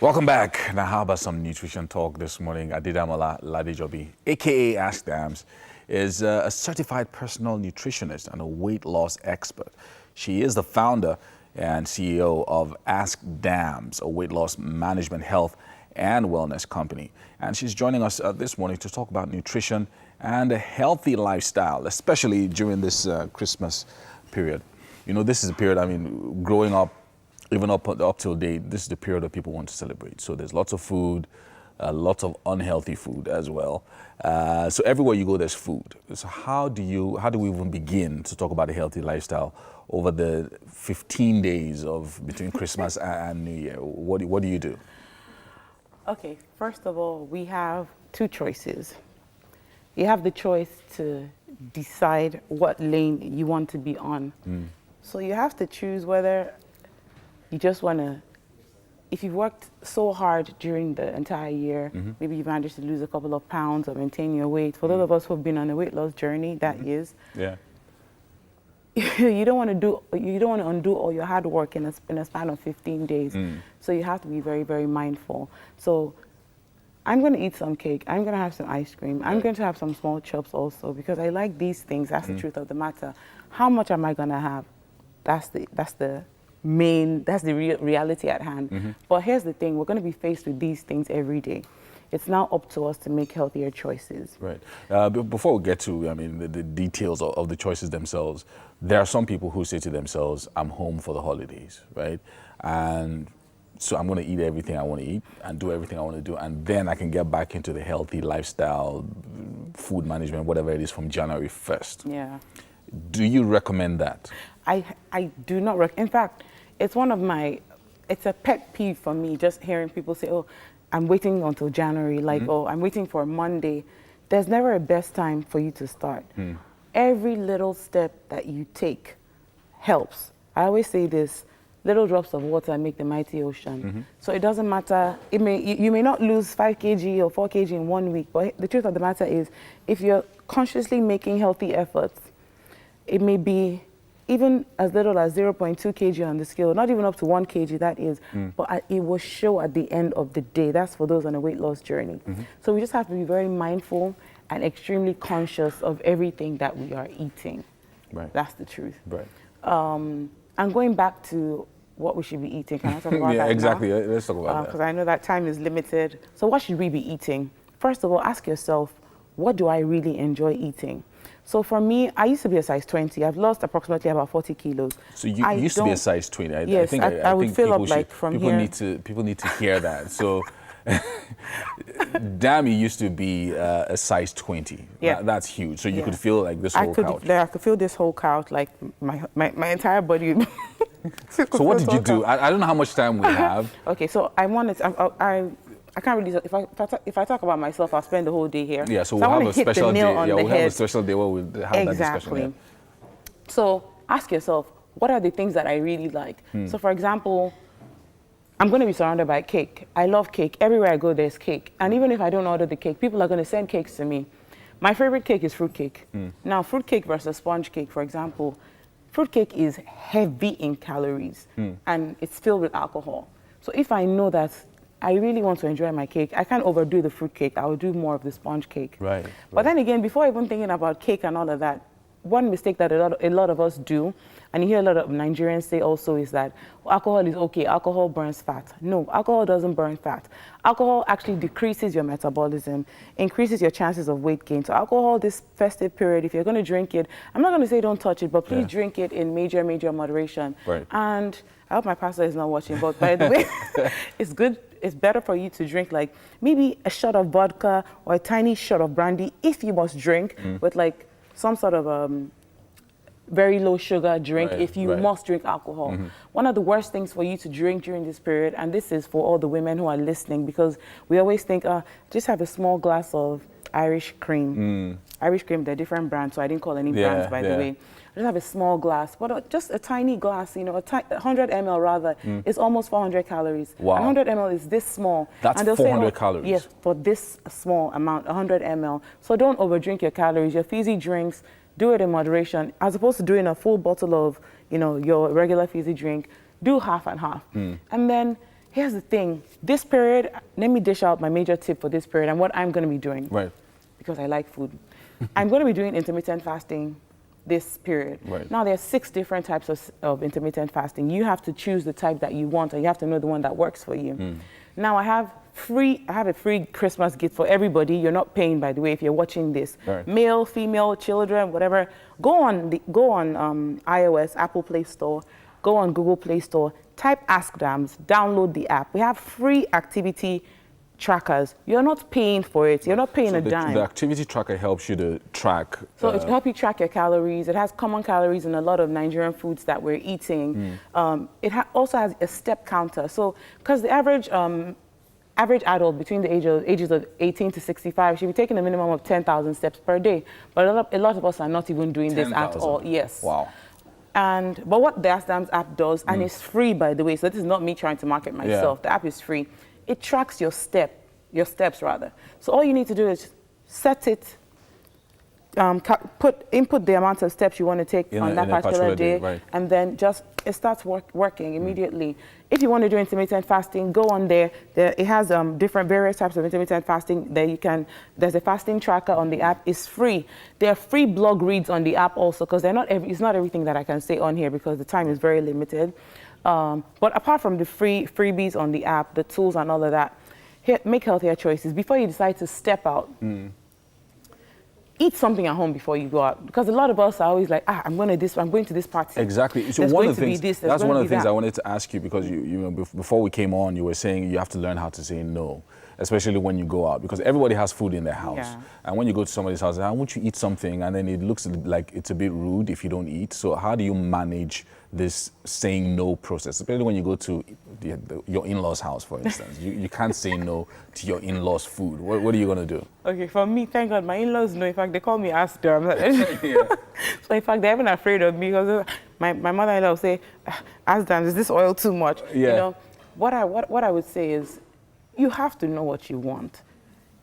Welcome back. Now, how about some nutrition talk this morning? Adidamola Ladejobi, aka Ask Damz, is a certified personal nutritionist and a weight loss expert. She is the founder and CEO of Ask Damz, a weight loss management, health, and wellness company. And she's joining us this morning to talk about nutrition and a healthy lifestyle, especially during this Christmas period. You know, this is a period, I mean, growing up, even up till date, this is the period that people want to celebrate. So there's lots of food, lots of unhealthy food as well. So everywhere you go, there's food. So how do we even begin to talk about a healthy lifestyle over the 15 days of between Christmas and New Year? What do you do? Okay, first of all, we have two choices. You have the choice to decide what lane you want to be on. So you have to choose whether you just want to, if you've worked so hard during the entire year, maybe you've managed to lose a couple of pounds or maintain your weight. For those of us who've been on a weight loss journey, that is, you don't want to undo all your hard work in a span of 15 days. So you have to be very, very mindful. So I'm going to eat some cake. I'm going to have some ice cream. I'm going to have some small chops also because I like these things. That's the truth of the matter. How much am I going to have? That's the reality at hand. But here's the thing, we're going to be faced with these things every day. It's now up to us to make healthier choices. Right. Before we get to, I mean, the details of the choices themselves, there are some people who say to themselves, I'm home for the holidays, right? And so I'm going to eat everything I want to eat and do everything I want to do, and then I can get back into the healthy lifestyle, food management, whatever it is, from January 1st. Yeah. Do you recommend that? I do not in fact, it's it's a pet peeve for me just hearing people say, oh, I'm waiting until January, like, oh, I'm waiting for Monday. There's never a best time for you to start. Every little step that you take helps. I always say this, little drops of water make the mighty ocean. So it doesn't matter, you may not lose 5 kg or 4 kg in 1 week, but the truth of the matter is, if you're consciously making healthy efforts, it may be even as little as 0.2 kg on the scale, not even up to 1 kg, that is, but it will show at the end of the day. That's for those on a weight loss journey. So we just have to be very mindful and extremely conscious of everything that we are eating. Right. That's the truth. Right. And going back to what we should be eating, can I talk about that Yeah, exactly. now? Let's talk about that. Because I know that time is limited. So what should we be eating? First of all, ask yourself, what do I really enjoy eating? So for me, I used to be a size 20. I've lost approximately about 40 kilos. So you used to be a size 20. Yes, I would fill up like from here. People need to hear that. So Dammy used to be a size 20. Yeah. That's huge. So you could feel like this whole couch. I could feel this whole couch, like my entire body. So what did you do? I don't know how much time we have. Okay, so I can't really, if I talk about myself, I'll spend the whole day here. Yeah, so we'll have a special day. Yeah, we'll have a special day where we'll have that discussion. Exactly. So ask yourself, what are the things that I really like? So for example, I'm going to be surrounded by cake. I love cake. Everywhere I go, there's cake. And even if I don't order the cake, people are going to send cakes to me. My favorite cake is fruit cake. Now, fruit cake versus sponge cake, for example, fruit cake is heavy in calories and it's filled with alcohol. So if I know that I really want to enjoy my cake, I can't overdo the fruit cake. I will do more of the sponge cake. Right. But then again, before even thinking about cake and all of that, one mistake that a lot of us do, and you hear a lot of Nigerians say also, is that alcohol is okay, alcohol burns fat. No, alcohol doesn't burn fat. Alcohol actually decreases your metabolism, increases your chances of weight gain. So alcohol, this festive period, if you're going to drink it, I'm not going to say don't touch it, but please drink it in major moderation. Right. And I hope my pastor is not watching, but by the way, it's good. It's better for you to drink like maybe a shot of vodka or a tiny shot of brandy if you must drink with like some sort of very low sugar drink if you must drink alcohol. One of the worst things for you to drink during this period, and this is for all the women who are listening, because we always think, just have a small glass of Irish cream. Irish cream, they're different brands, so I didn't call any brands, by the way. Just have a small glass, but just a tiny glass, you know, 100 ml rather, is almost 400 calories. Wow. 100 ml is this small. That's 400 calories? Yes, for this small amount, 100 ml. So don't overdrink your calories. Your fizzy drinks, do it in moderation. As opposed to doing a full bottle of, you know, your regular fizzy drink, do half and half. And then here's the thing. This period, let me dish out my major tip for this period and what I'm going to be doing. Right. Because I like food. I'm going to be doing intermittent fasting this period. Right. Now, there are 6 different types of intermittent fasting. You have to choose the type that you want, and you have to know the one that works for you. Now, I have a free Christmas gift for everybody. You're not paying, by the way, if you're watching this. Right. Male, female, children, whatever. Go on iOS, Apple Play Store, go on Google Play Store, type Ask Damz, download the app. We have free activity trackers. You're not paying for it. You're not paying a dime. The activity tracker helps you to track. So it helps you track your calories. It has common calories in a lot of Nigerian foods that we're eating. It also has a step counter. So because the average adult between the ages of 18 to 65 should be taking a minimum of 10,000 steps per day. But a lot of us are not even doing 10, this at all. Yes. Wow. But what the Ask Damz app does, and it's free, by the way, so this is not me trying to market myself. Yeah. The app is free. It tracks your steps rather. So all you need to do is set it, input the amount of steps you want to take on that particular day, right. and then it starts working immediately. If you want to do intermittent fasting, go on there. It has various types of intermittent fasting. There's a fasting tracker on the app. It's free. There are free blog reads on the app also, because it's not everything that I can say on here because the time is very limited. But apart from the freebies on the app, the tools and all of that, make healthier choices before you decide to step out. Eat something at home before you go out, because a lot of us are always like, I'm going to this party. Exactly. So one of the things that's one of the things I wanted to ask you, because you know, before we came on, you were saying you have to learn how to say no, especially when you go out, because everybody has food in their house. Yeah. And when you go to somebody's house, won't you eat something? And then it looks like it's a bit rude if you don't eat. So how do you manage this saying no process, especially when you go to your in-laws' house, for instance? you can't say no to your in-laws' food. What are you going to do? Okay, for me, thank God, my in-laws know. In fact, they call me Ask Damz. Yeah. So in fact, they're even afraid of me, because my mother-in-law will say, Ask Damz, is this oil too much? Yeah. You know, what I would say is, you have to know what you want.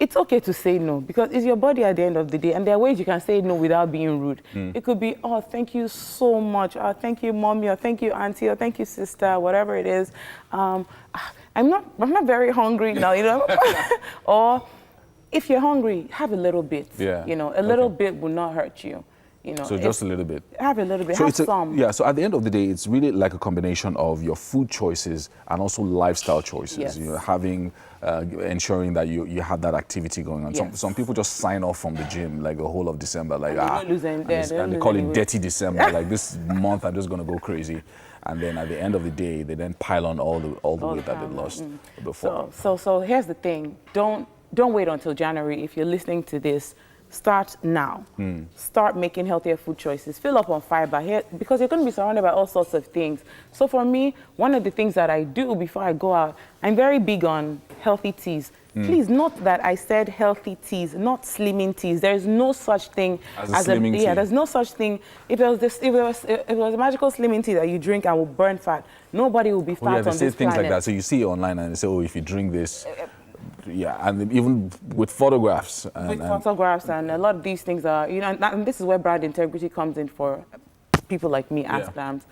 It's okay to say no, because it's your body at the end of the day, and there are ways you can say no without being rude. It could be, oh, thank you so much, oh, thank you, mommy, or thank you, auntie, or thank you, sister, whatever it is. I'm not very hungry now, you know. Or if you're hungry, have a little bit. Yeah. You know, a little bit will not hurt you. You know, so just a little bit. Have a little bit. So have some. Yeah. So at the end of the day, it's really like a combination of your food choices and also lifestyle choices. Yes. You know, ensuring that you have that activity going on. Yes. Some people just sign off from the gym like the whole of December, like and they call it dirty December. Like this month, I'm just gonna go crazy. And then at the end of the day, they then pile on all the weight that they lost before. So here's the thing. Don't wait until January. If you're listening to this, start now. Start making healthier food choices. Fill up on fiber here, because you're going to be surrounded by all sorts of things. So for me, one of the things that I do before I go out, I'm very big on healthy teas. Please note that I said healthy teas, not slimming teas. There is no such thing as a slimming tea. Yeah, there's no such thing. If it was a magical slimming tea that you drink and will burn fat, nobody will be fat on this planet. They say things like that. So you see it online and they say, oh, if you drink this. Yeah, and even with photographs. Photographs and a lot of these things are, you know, and this is where brand integrity comes in for people like me, Ask Damz.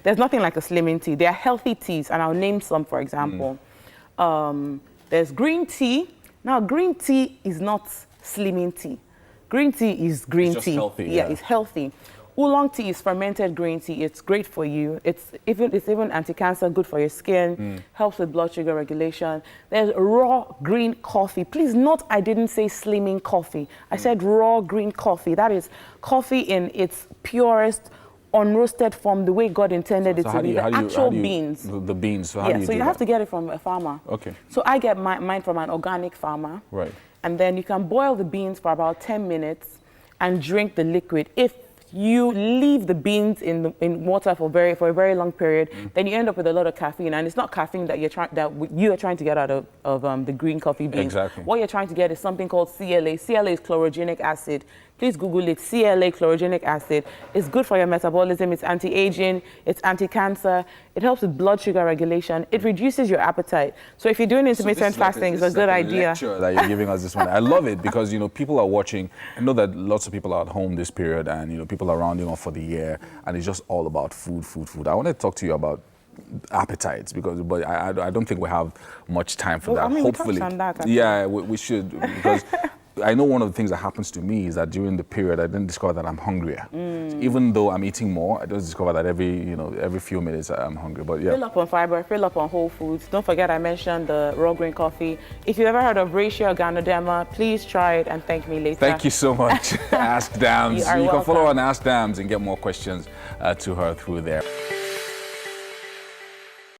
There's nothing like a slimming tea. There are healthy teas, and I'll name some, for example. There's green tea. Now, green tea is not slimming tea. Green tea is green tea. Healthy, yeah, it's healthy. Oolong tea is fermented green tea. It's great for you. It's even anti-cancer, good for your skin, helps with blood sugar regulation. There's raw green coffee. Please note, I didn't say slimming coffee. I said raw green coffee. That is coffee in its purest, unroasted form, the way God intended it to be. The actual beans. The beans. So So you have to get it from a farmer. Okay. So I get mine from an organic farmer. Right. And then you can boil the beans for about 10 minutes and drink the liquid. If you leave the beans in water for a very long period, then you end up with a lot of caffeine, and it's not caffeine that you are trying to get out of the green coffee beans. Exactly. What you're trying to get is something called CLA. CLA is chlorogenic acid. Please Google it. CLA, chlorogenic acid. It's good for your metabolism. It's anti-aging. It's anti-cancer. It helps with blood sugar regulation. It reduces your appetite. So if you're doing intermittent fasting, it's a good idea. Lecture that you're giving us this one. I love it because, you know, people are watching. I know that lots of people are at home this period, and, you know, people are rounding off for the year, and it's just all about food, food, food. I want to talk to you about appetites, but I don't think we have much time for Well, that. I mean, we touched Hopefully, on that, actually. yeah, we should, because I know one of the things that happens to me is that during the period I didn't discover that I'm hungrier. So even though I'm eating more, I just discover that every few minutes I'm hungry. But yeah. Fill up on fiber, fill up on whole foods. Don't forget I mentioned the raw grain coffee. If you've ever heard of Ratio Ganoderma, please try it and thank me later. Thank you so much. Ask Damz. You are You can follow her welcome. on Ask Damz and get more questions to her through there.